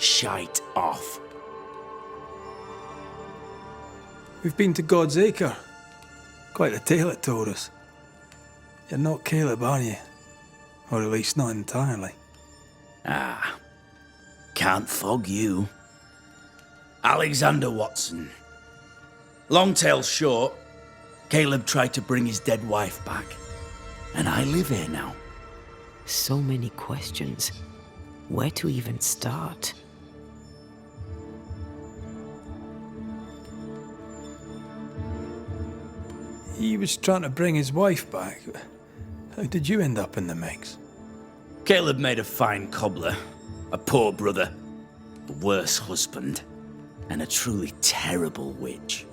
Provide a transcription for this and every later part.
shite off. We've been to God's Acre. Quite a tale it told us. You're not Caleb, are you? Or at least not entirely. Ah, can't fog you. Alexander Watson. Long tale short, Caleb tried to bring his dead wife back. And I live here now. So many questions. Where to even start? He was trying to bring his wife back. How did you end up in the mix? Caleb made a fine cobbler, a poor brother, a worse husband, and a truly terrible witch.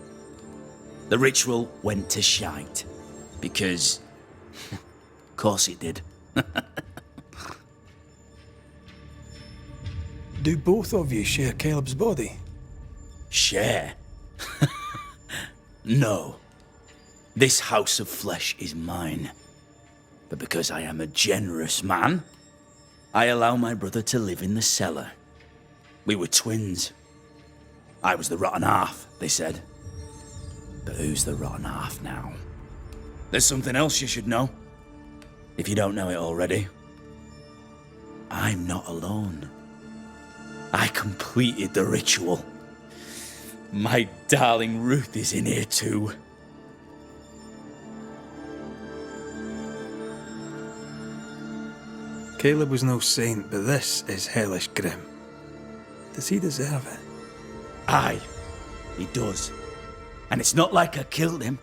The ritual went to shite, because... of course it did. Do both of you share Caleb's body? Share? No. This house of flesh is mine. But because I am a generous man, I allow my brother to live in the cellar. We were twins. I was the rotten half, they said. But who's the rotten half now? There's something else you should know. If you don't know it already. I'm not alone. I completed the ritual. My darling Ruth is in here too. Caleb was no saint, but this is hellish grim. Does he deserve it? Aye, he does. And it's not like I killed him.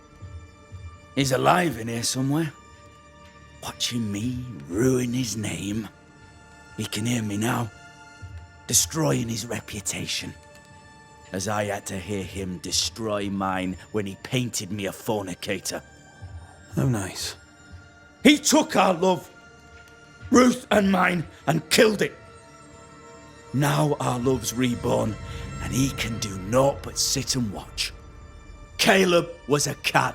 He's alive in here somewhere. Watching me ruin his name. He can hear me now. Destroying his reputation. As I had to hear him destroy mine when he painted me a fornicator. How nice. He took our love, Ruth and mine, and killed it. Now our love's reborn, and he can do naught but sit and watch. Caleb was a cad.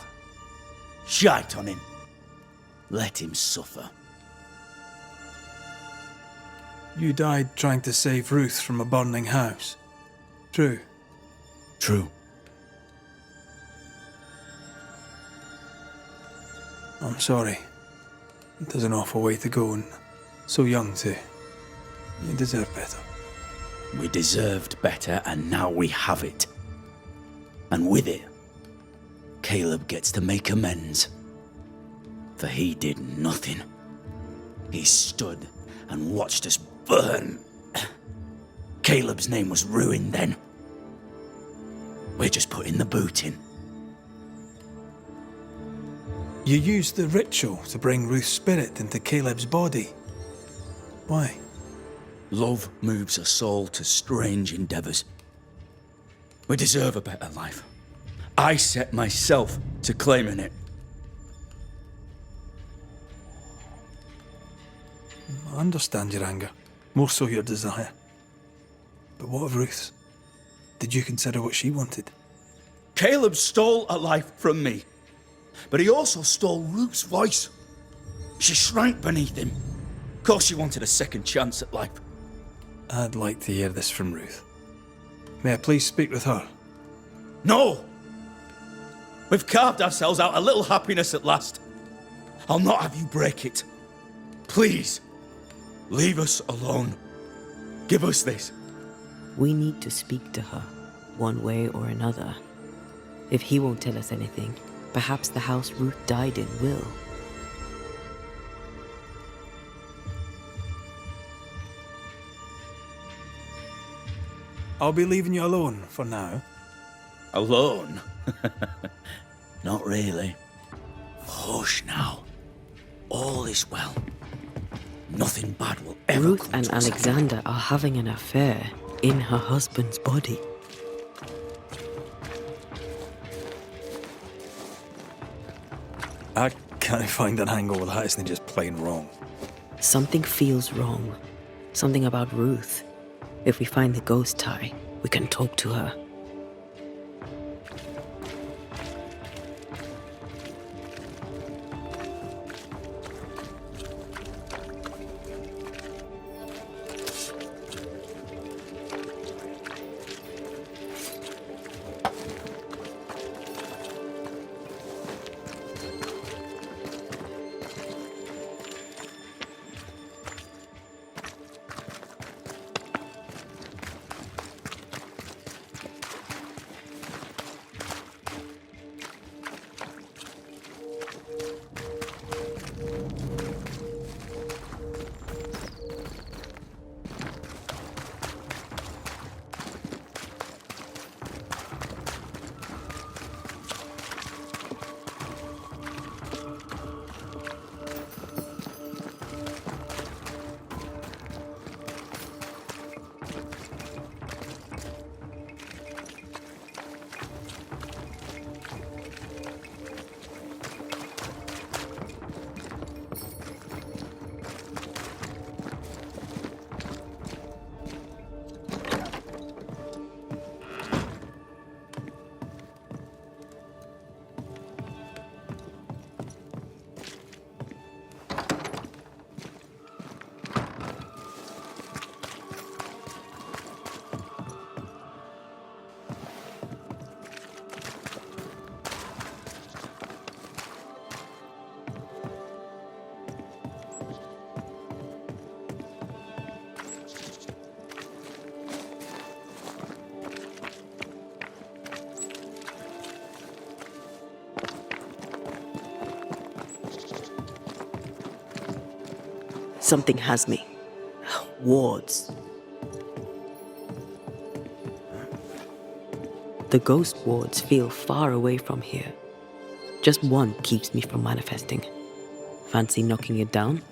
Shite on him. Let him suffer. You died trying to save Ruth from a burning house. True. True. I'm sorry. There's an awful way to go, and so young too. You deserve better. We deserved better, and now we have it. And with it, Caleb gets to make amends. For he did nothing. He stood and watched us burn. Caleb's name was ruined then. We're just putting the boot in. You used the ritual to bring Ruth's spirit into Caleb's body. Why? Love moves a soul to strange endeavors. We deserve a better life. I set myself to claiming it. I understand your anger, more so your desire. But what of Ruth's? Did you consider what she wanted? Caleb stole a life from me, but he also stole Ruth's voice. She shrank beneath him. Of course she wanted a second chance at life. I'd like to hear this from Ruth. May I please speak with her? No! We've carved ourselves out a little happiness at last. I'll not have you break it. Please, leave us alone. Give us this. We need to speak to her, one way or another. If he won't tell us anything, perhaps the house Ruth died in will. I'll be leaving you alone for now. Alone? Not really. Hush now. All is well. Nothing bad will ever Ruth come and to us. Alexander are having an affair in her husband's body. I can't find an angle with that isn't just plain wrong. Something feels wrong. Something about Ruth. If we find the ghost tie, we can talk to her. Something has me. Wards. The ghost wards feel far away from here. Just one keeps me from manifesting. Fancy knocking it down?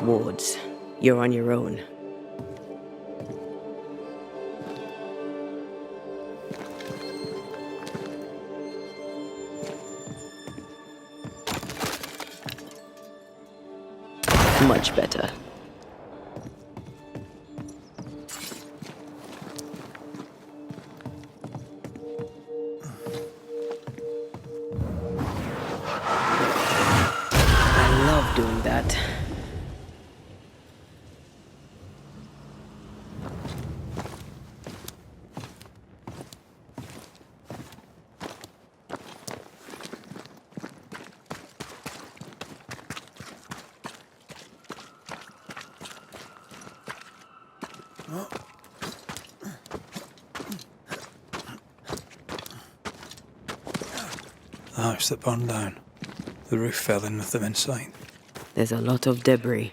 Wards, you're on your own. Much better. I love doing that. The house that burned down. The roof fell in with them inside. There's a lot of debris.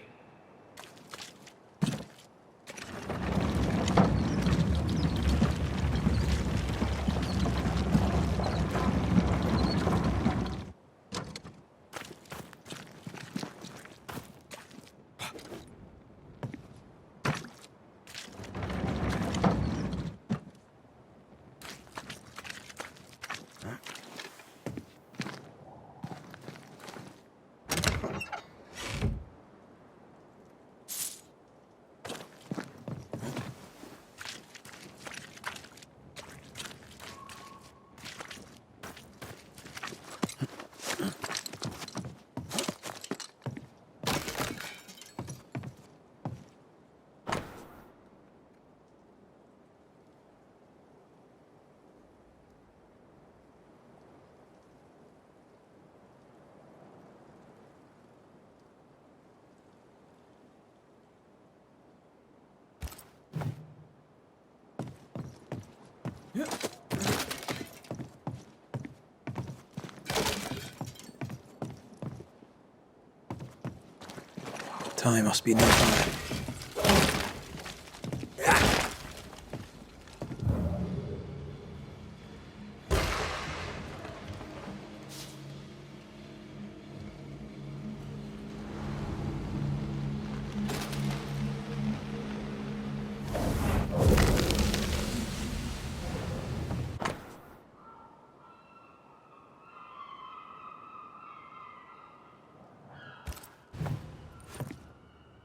Time must be nearby.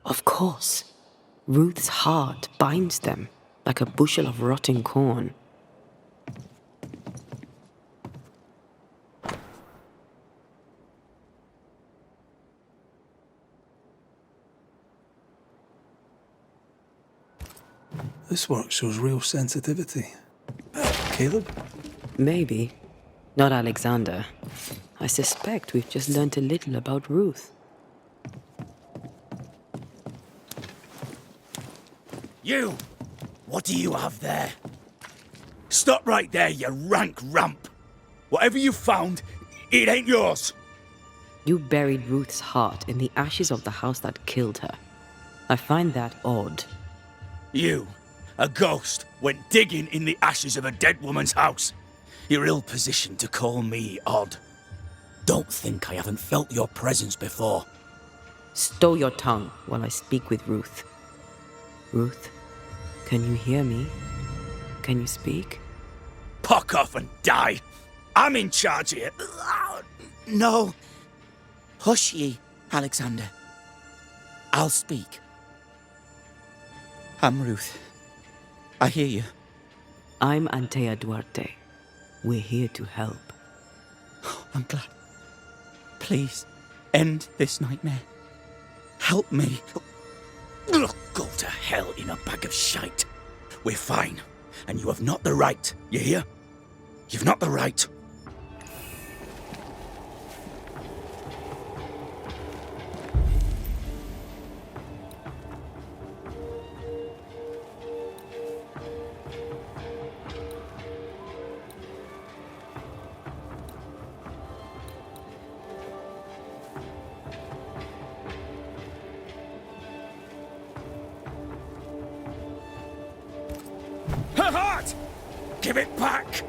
Of course. Ruth's heart binds them like a bushel of rotting corn. This work shows real sensitivity. Caleb? Maybe. Not Alexander. I suspect we've just learnt a little about Ruth. You! What do you have there? Stop right there, you rank ramp! Whatever you found, it ain't yours! You buried Ruth's heart in the ashes of the house that killed her. I find that odd. You, a ghost, went digging in the ashes of a dead woman's house. You're ill-positioned to call me odd. Don't think I haven't felt your presence before. Stow your tongue while I speak with Ruth. Ruth, can you hear me? Can you speak? Pock off and die! I'm in charge here. No. Hush ye, Alexander. I'll speak. I'm Ruth. I hear you. I'm Antea Duarte. We're here to help. I'm glad. Please, end this nightmare. Help me. Ugh, go to hell in a bag of shite. We're fine, and you have not the right, you hear? You've not the right. Her heart! Give it back!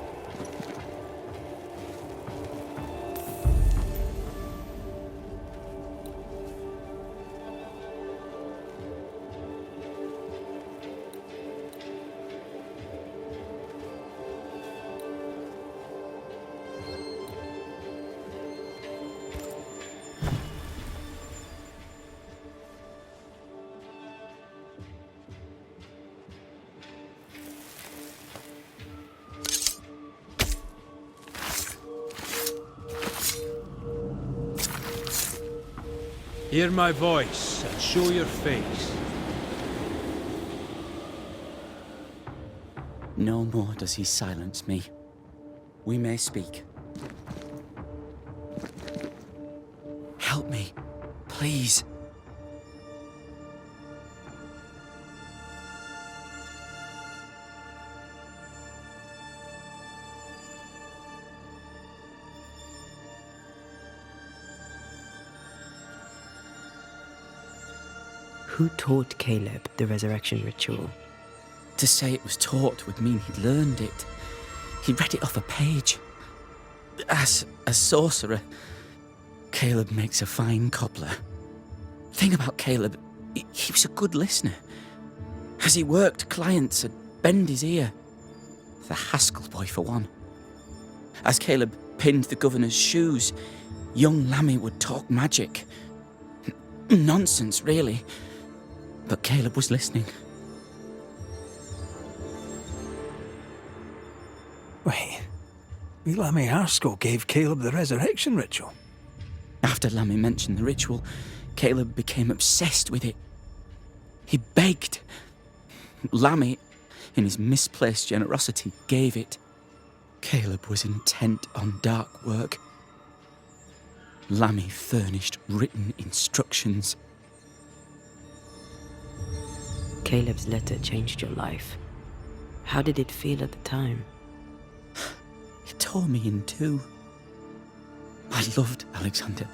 Hear my voice and show your face. No more does he silence me. We may speak. Help me, please. Who taught Caleb the resurrection ritual? To say it was taught would mean he'd learned it. He read it off a page. As a sorcerer, Caleb makes a fine cobbler. Thing about Caleb, he was a good listener. As he worked, clients would bend his ear. The Haskell boy, for one. As Caleb pinned the governor's shoes, young Lammy would talk magic. Nonsense, really. But Caleb was listening. Wait, Lammy Haskell gave Caleb the resurrection ritual? After Lammy mentioned the ritual, Caleb became obsessed with it. He begged. Lammy, in his misplaced generosity, gave it. Caleb was intent on dark work. Lammy furnished written instructions. Caleb's letter changed your life. How did it feel at the time? It tore me in two. I loved Alexander,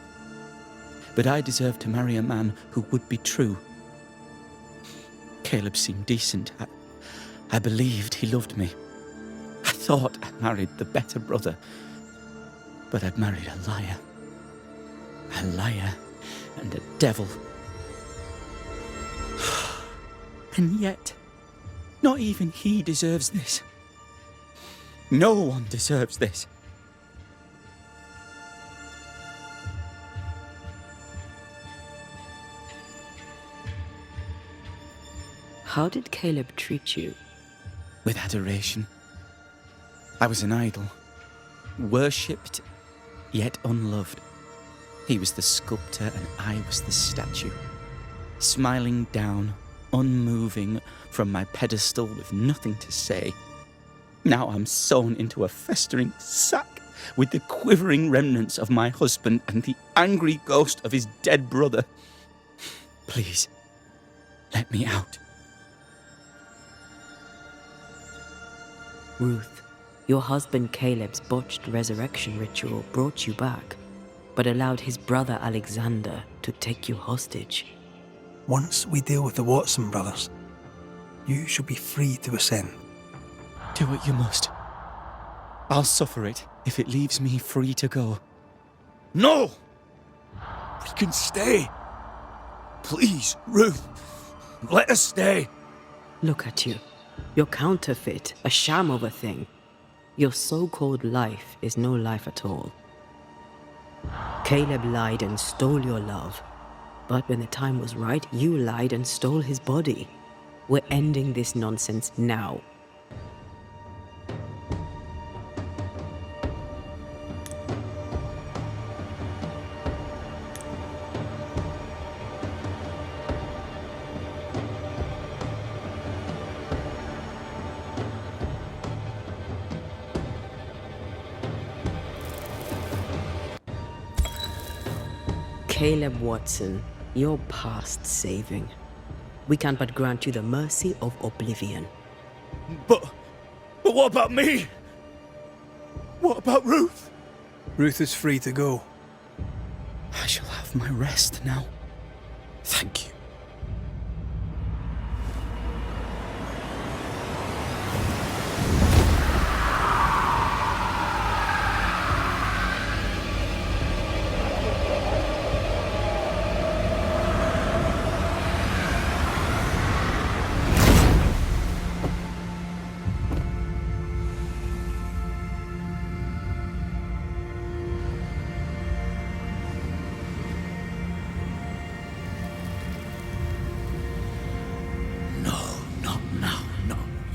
but I deserved to marry a man who would be true. Caleb seemed decent. I believed he loved me. I thought I married the better brother, but I'd married a liar. A liar and a devil. And yet, not even he deserves this. No one deserves this. How did Caleb treat you? With adoration. I was an idol, worshipped, yet unloved. He was the sculptor and I was the statue, smiling down, unmoving from my pedestal with nothing to say. Now I'm sewn into a festering sack with the quivering remnants of my husband and the angry ghost of his dead brother. Please, let me out. Ruth, your husband Caleb's botched resurrection ritual brought you back, but allowed his brother Alexander to take you hostage. Once we deal with the Watson brothers, you shall be free to ascend. Do what you must. I'll suffer it if it leaves me free to go. No! We can stay. Please, Ruth, let us stay. Look at you. You're counterfeit, a sham of a thing. Your so-called life is no life at all. Caleb lied and stole your love. But when the time was right, you lied and stole his body. We're ending this nonsense now. Caleb Watson, you're past saving. We can but grant you the mercy of oblivion. But what about me? What about Ruth? Ruth is free to go. I shall have my rest now. Thank you.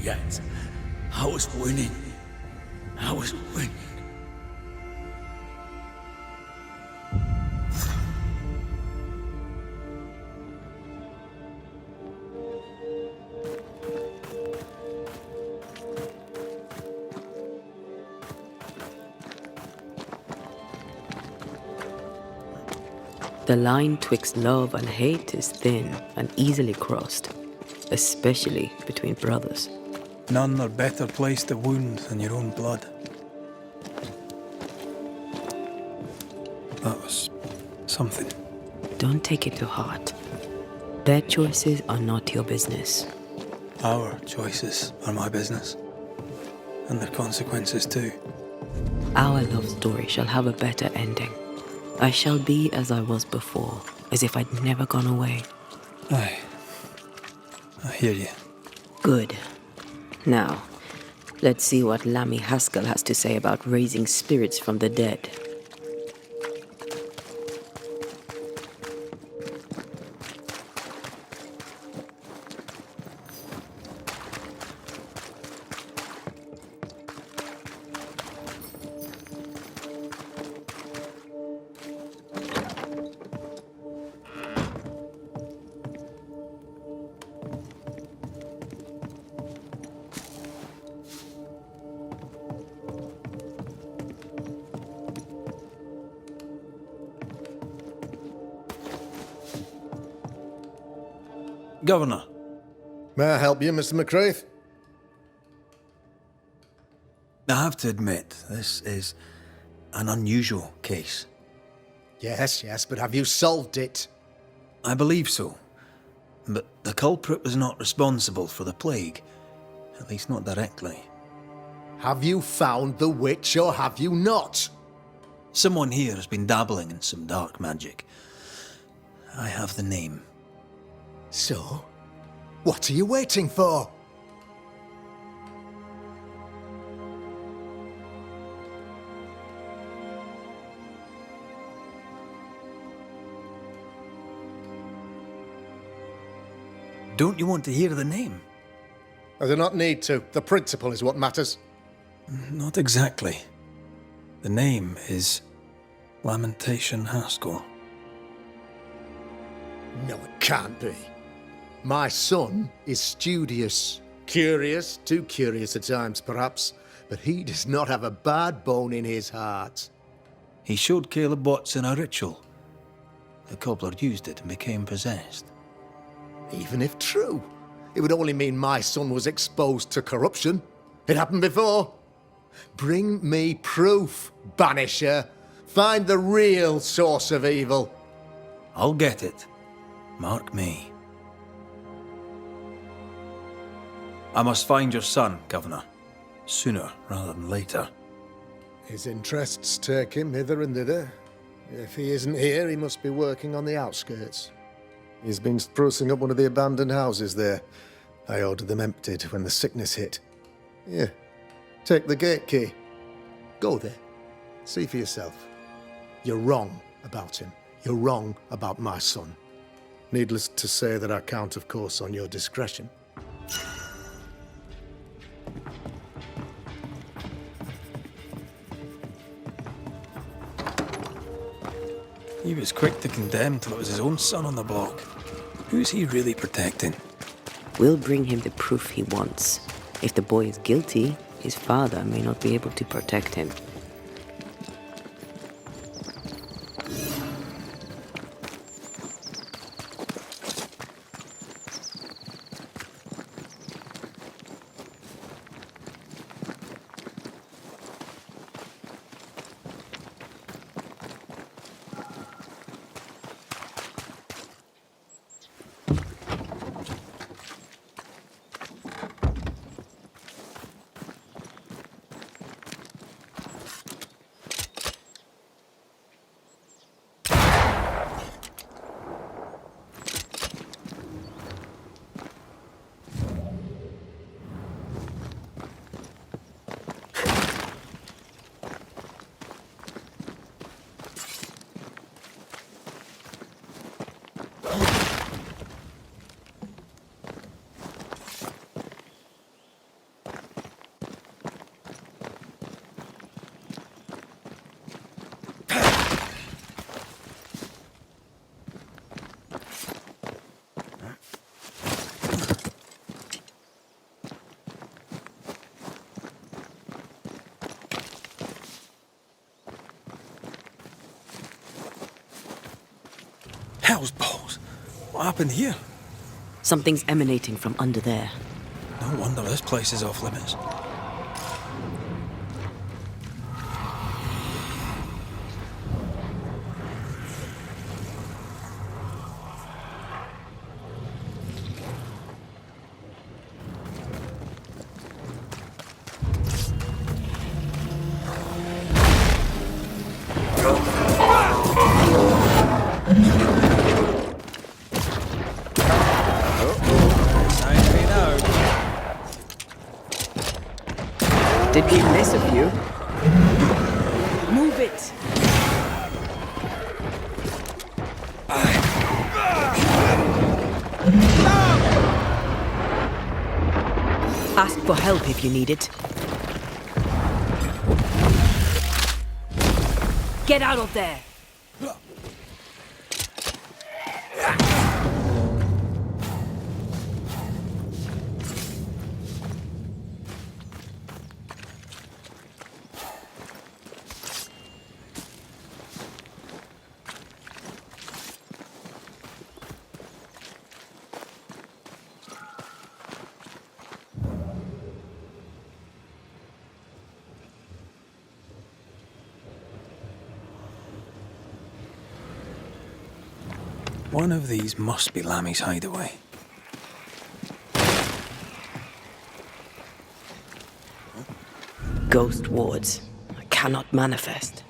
Yet. I was winning. I was winning. The line twixt love and hate is thin and easily crossed, especially between brothers. None are better placed to wound than your own blood. That was something. Don't take it to heart. Their choices are not your business. Our choices are my business. And their consequences too. Our love story shall have a better ending. I shall be as I was before, as if I'd never gone away. Aye. I hear you. Good. Now, let's see what Lammy Haskell has to say about raising spirits from the dead. Governor. May I help you, Mr. McRaith? I have to admit, this is an unusual case. Yes, but have you solved it? I believe so. But the culprit was not responsible for the plague. At least not directly. Have you found the witch or have you not? Someone here has been dabbling in some dark magic. I have the name. So, what are you waiting for? Don't you want to hear the name? I do not need to. The principle is what matters. Not exactly. The name is Lamentation Haskell. No, it can't be. My son is studious. Curious, too curious at times perhaps, but he does not have a bad bone in his heart. He showed Caleb Watson a ritual. The cobbler used it and became possessed. Even if true, it would only mean my son was exposed to corruption. It happened before. Bring me proof, Banisher. Find the real source of evil. I'll get it. Mark me. I must find your son, Governor. Sooner rather than later. His interests take him hither and thither. If he isn't here, he must be working on the outskirts. He's been sprucing up one of the abandoned houses there. I ordered them emptied when the sickness hit. Here, take the gate key. Go there. See for yourself. You're wrong about him. You're wrong about my son. Needless to say that I count, of course, on your discretion. He was quick to condemn till it was his own son on the block. Who's he really protecting? We'll bring him the proof he wants. If the boy is guilty, his father may not be able to protect him. Hell's balls. What happened here? Something's emanating from under there. No wonder this place is off limits. Did we miss a few? Move it! Ask for help if you need it. Get out of there! One of these must be Lammy's hideaway. Ghost wards. I cannot manifest.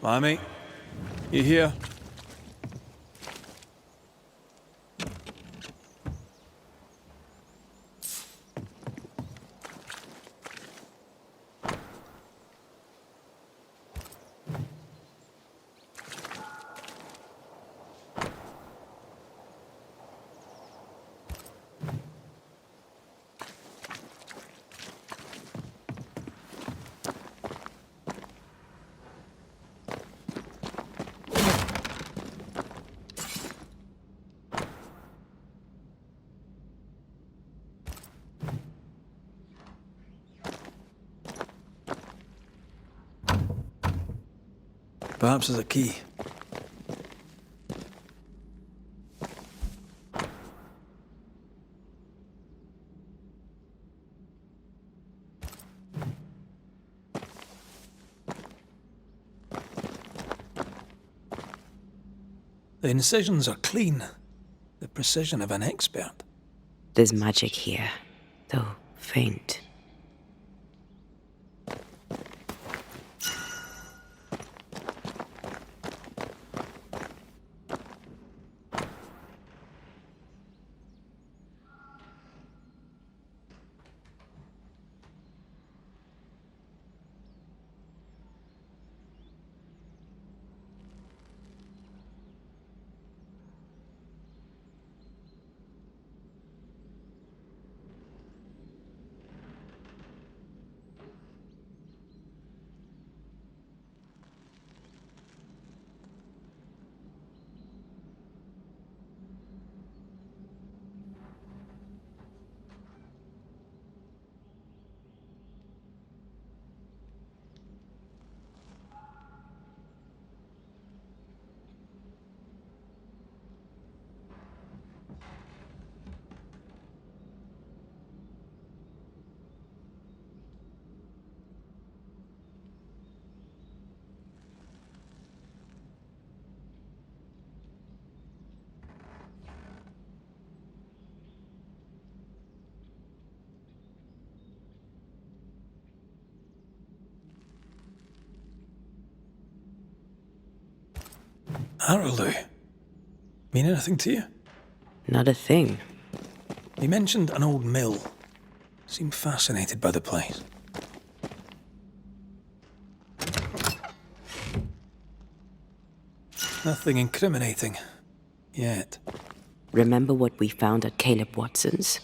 Lammy, you here? Perhaps there's a key. The incisions are clean. The precision of an expert. There's magic here, though faint. Arrowloo. Mean anything to you? Not a thing. He mentioned an old mill. Seemed fascinated by the place. Nothing incriminating. Yet. Remember what we found at Caleb Watson's?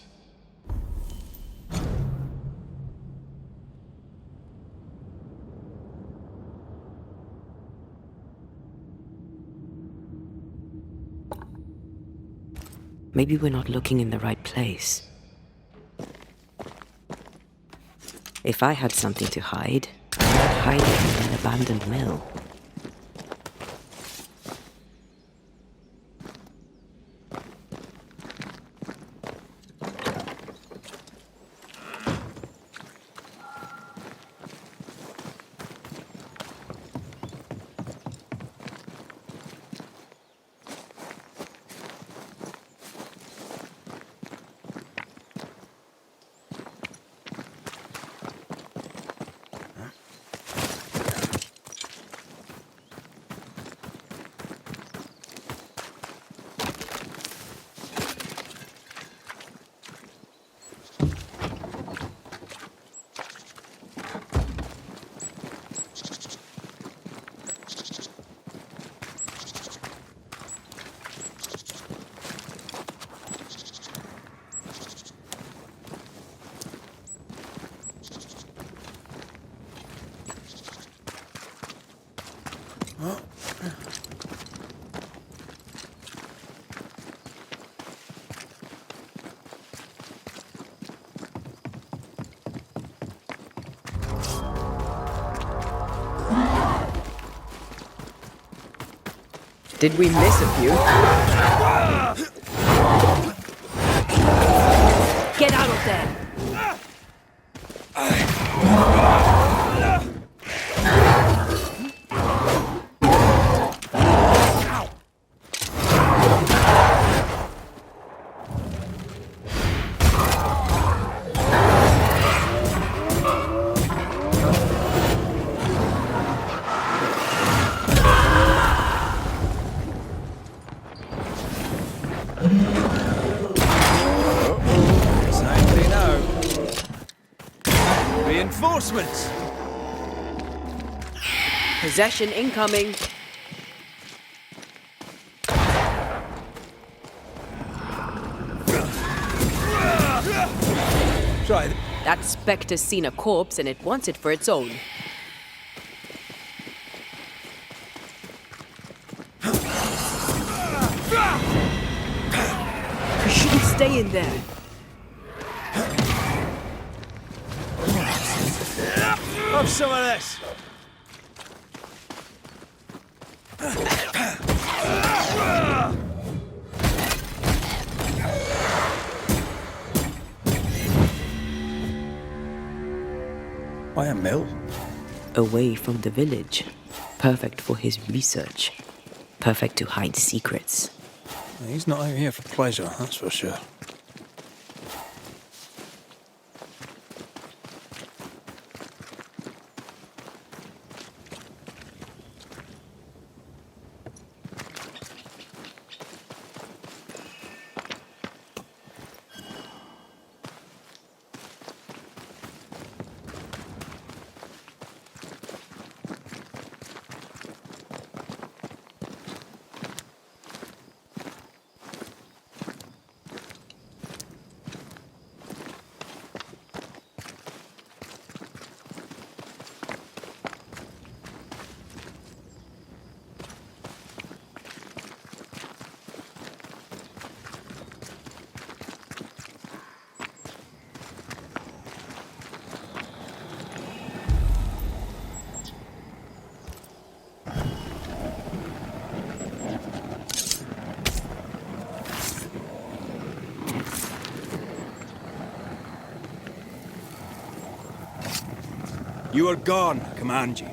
Maybe we're not looking in the right place. If I had something to hide, I'd hide it in an abandoned mill. Did we miss a few? Get out of there! Reinforcements! Possession incoming. Try. That spectre's seen a corpse and it wants it for its own. You shouldn't stay in there. Have some of this! Why a mill? Away from the village. Perfect for his research. Perfect to hide secrets. He's not out here for pleasure, that's for sure. You are gone, command you.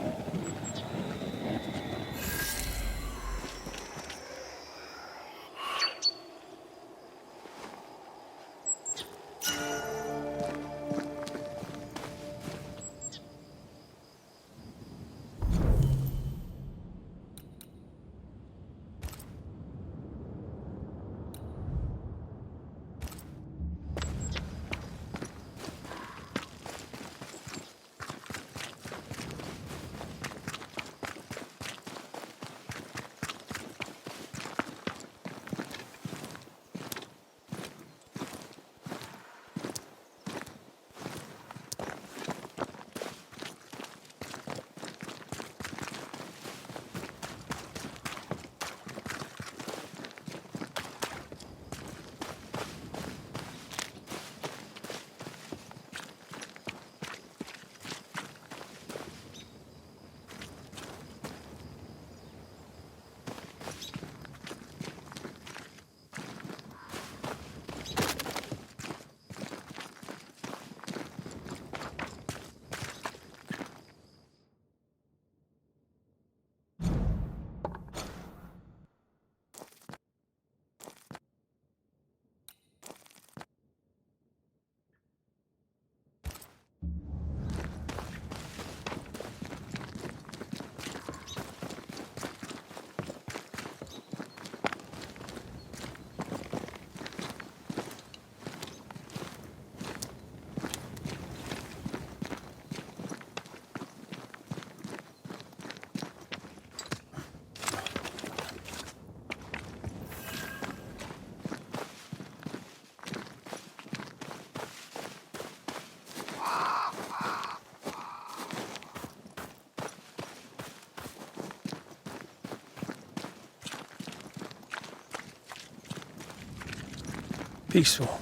Peaceful.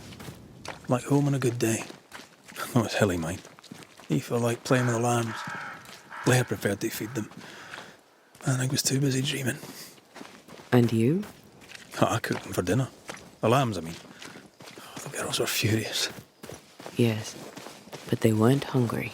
Like home on a good day. No, it's hilly, mind. Aoife liked playing with the lambs. Blair preferred to feed them. And I was too busy dreaming. And you? Oh, I cooked them for dinner. The lambs, I mean. Oh, the girls were furious. Yes, but they weren't hungry.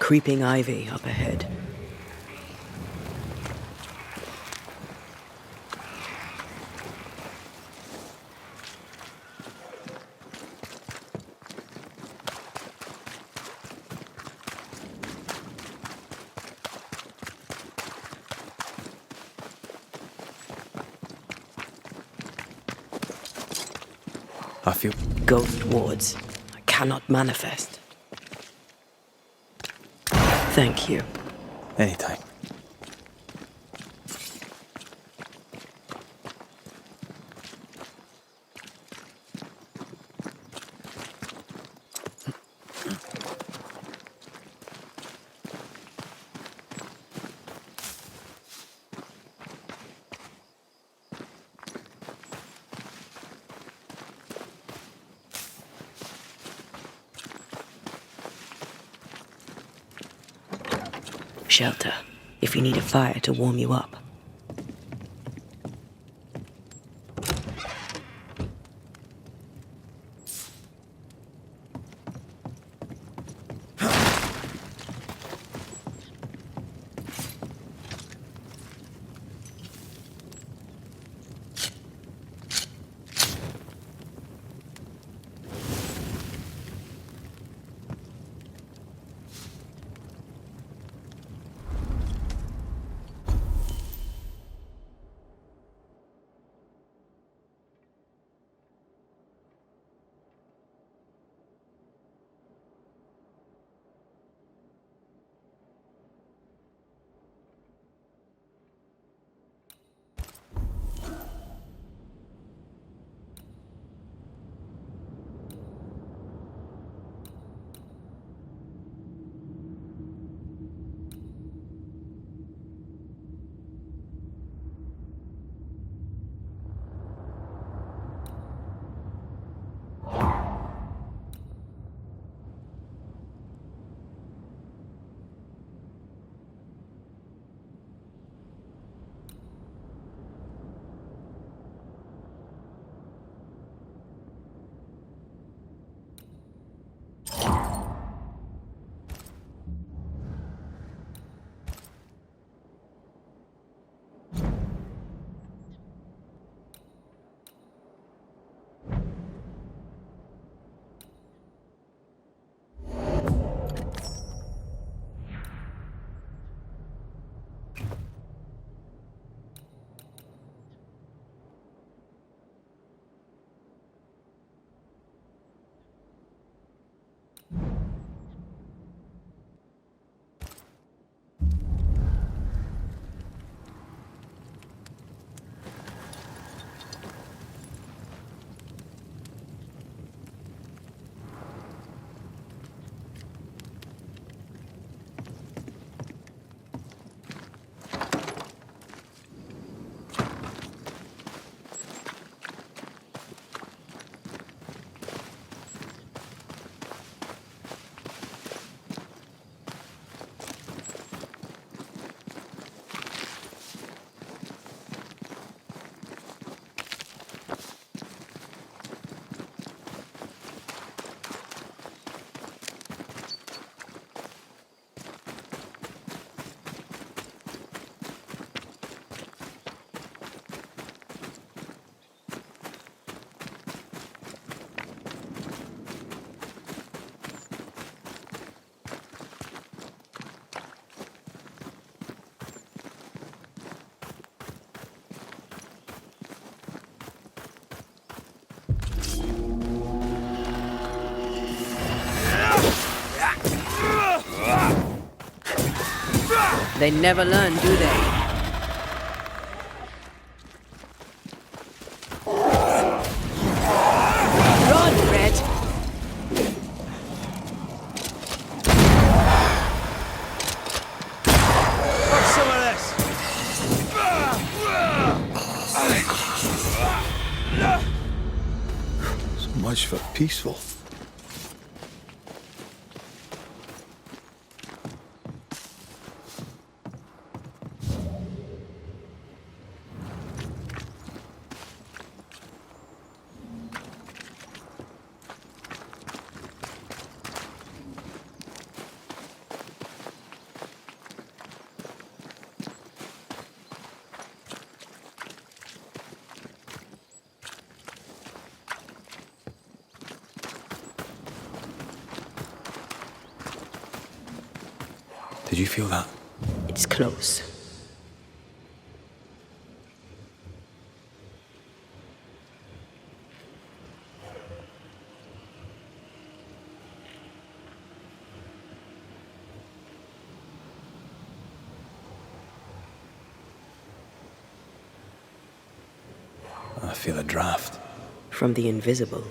Creeping ivy up ahead. I feel... Ghost wards. I cannot manifest. Thank you. Anytime. Shelter, if you need a fire to warm you up. They never learn, do they? Run, Red! What's some of this? So much for peaceful. Did you feel that? It's close. I feel a draft. From the invisible.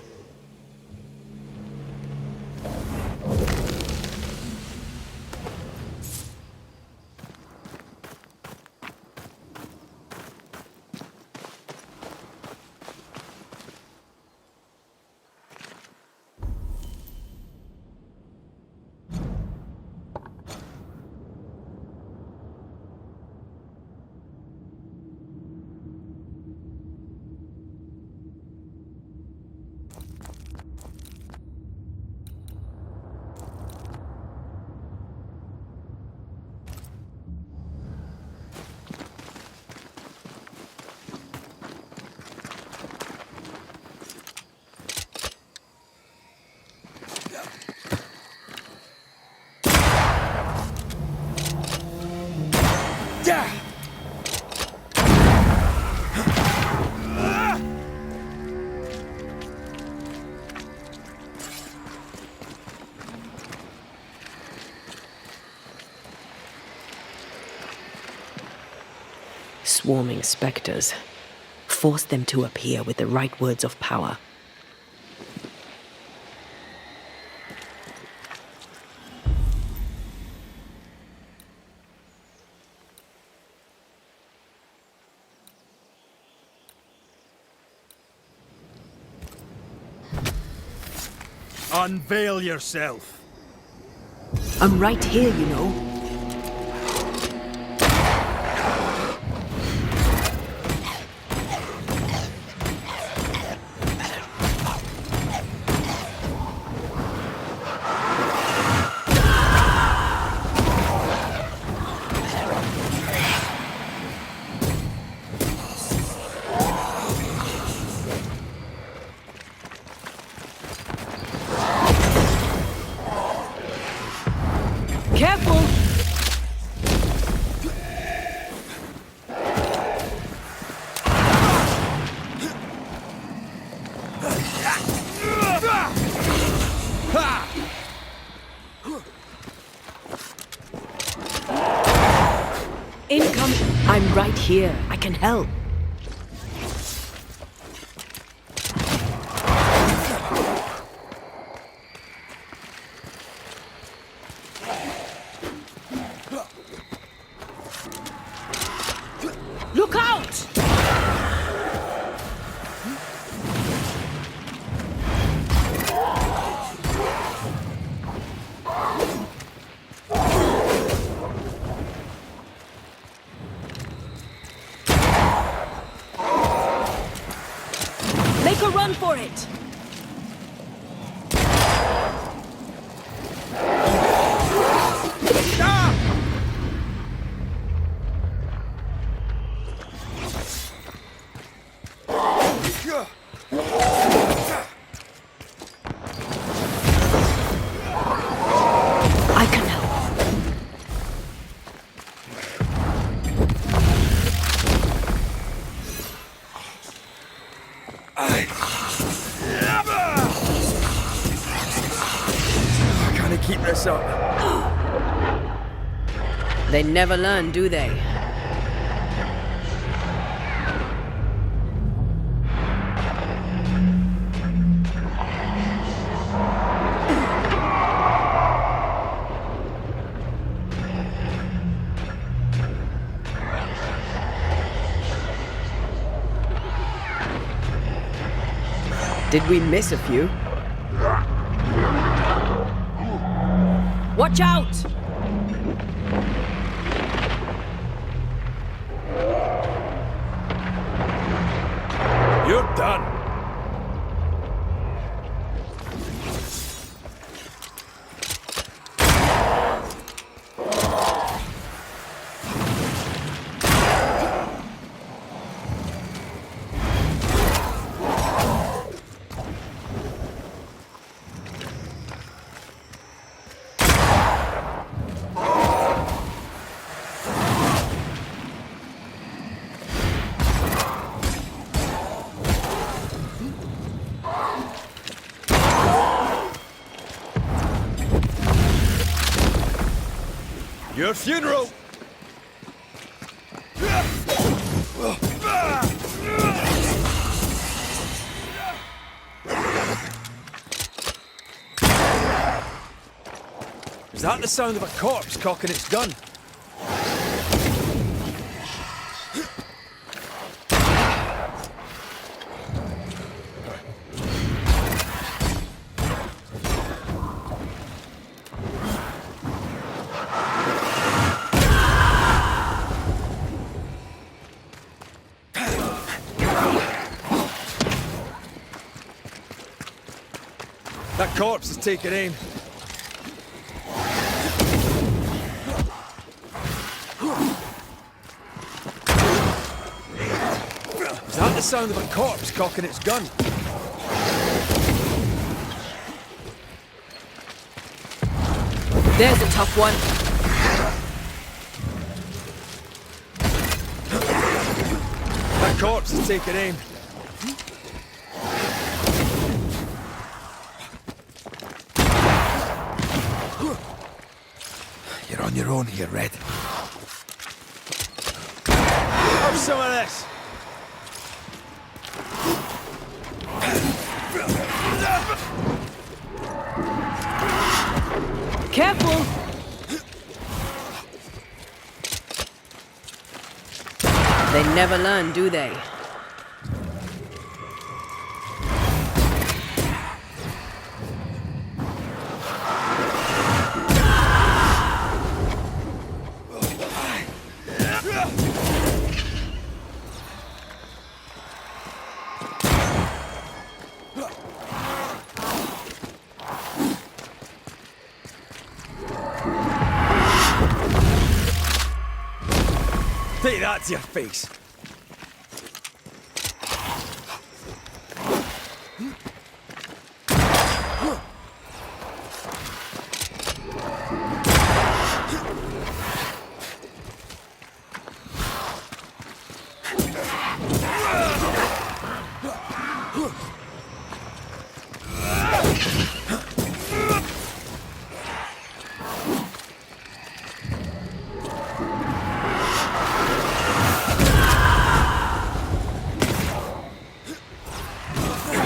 Swarming specters. Force them to appear with the right words of power. Unveil yourself. I'm right here, you know. Careful! Incoming! I'm right here. I can help. Look out! Make a run for it! I can help. Can I keep this up? They never learn, do they? Did we miss a few? Watch out! You're done. Your funeral! Is that the sound of a corpse cocking its gun? That corpse is taking aim. Is that the sound of a corpse cocking its gun? There's a tough one. That corpse is taking aim. You're on your own here, Red. Have some of this! Careful! They never learn, do they? Take that to your face.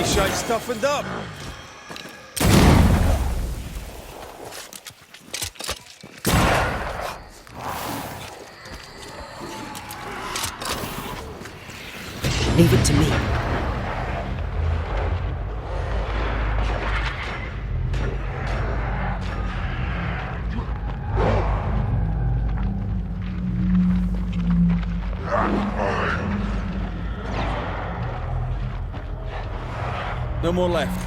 Shite toughened up. Leave it to me. No more left.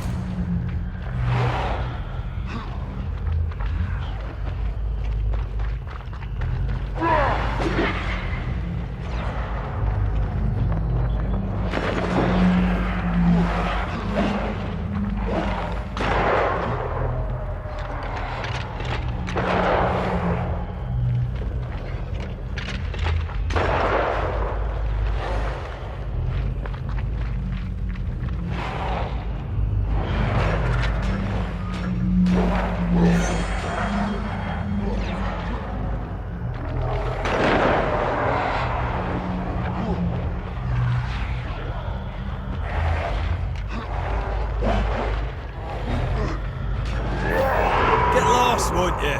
this, won't you?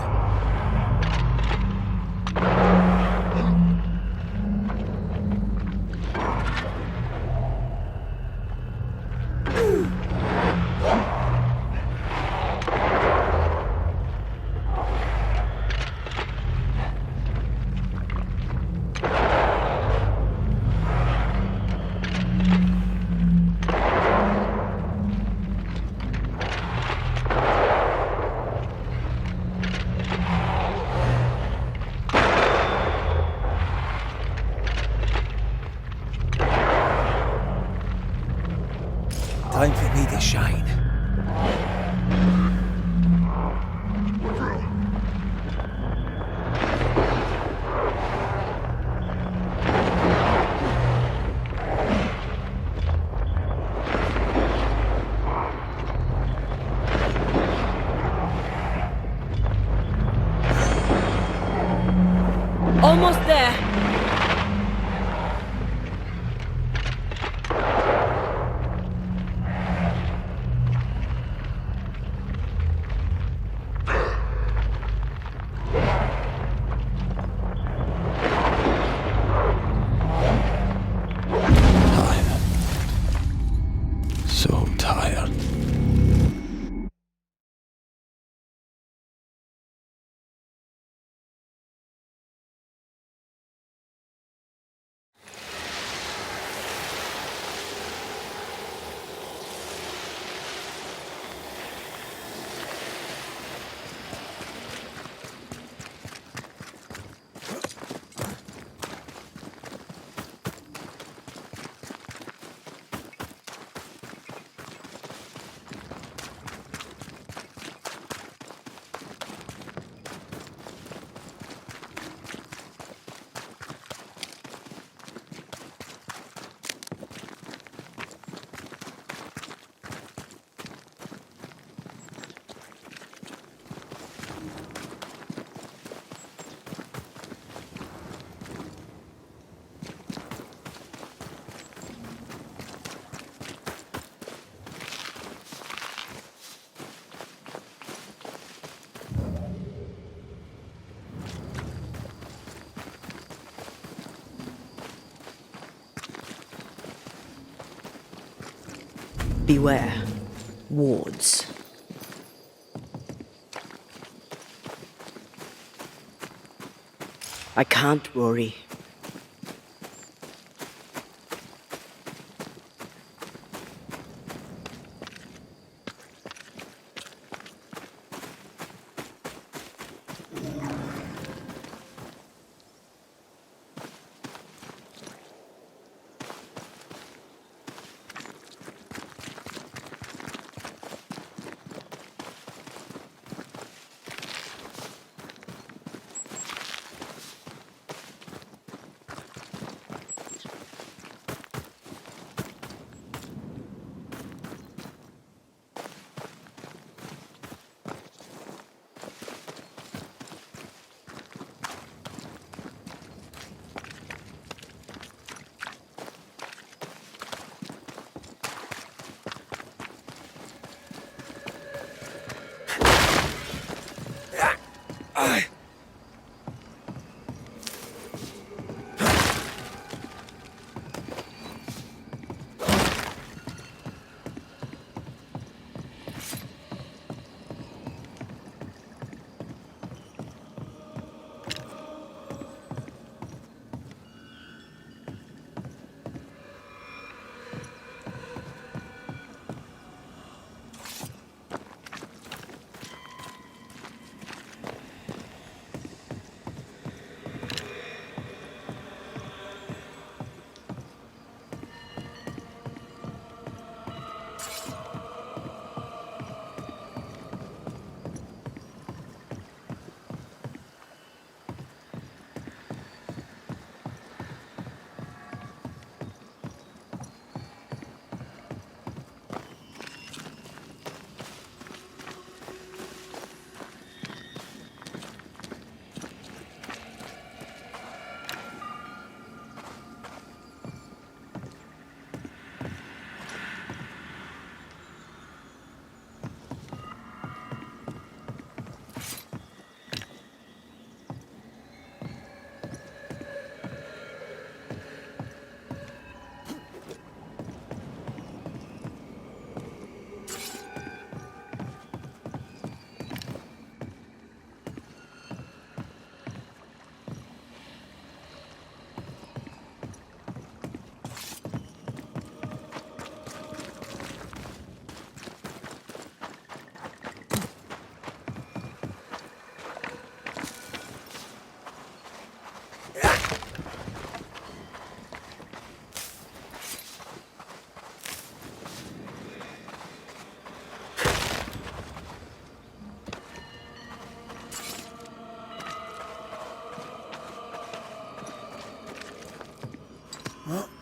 Time for me to shine. Almost there. Tired. So tired. Beware. Wards. I can't worry. What?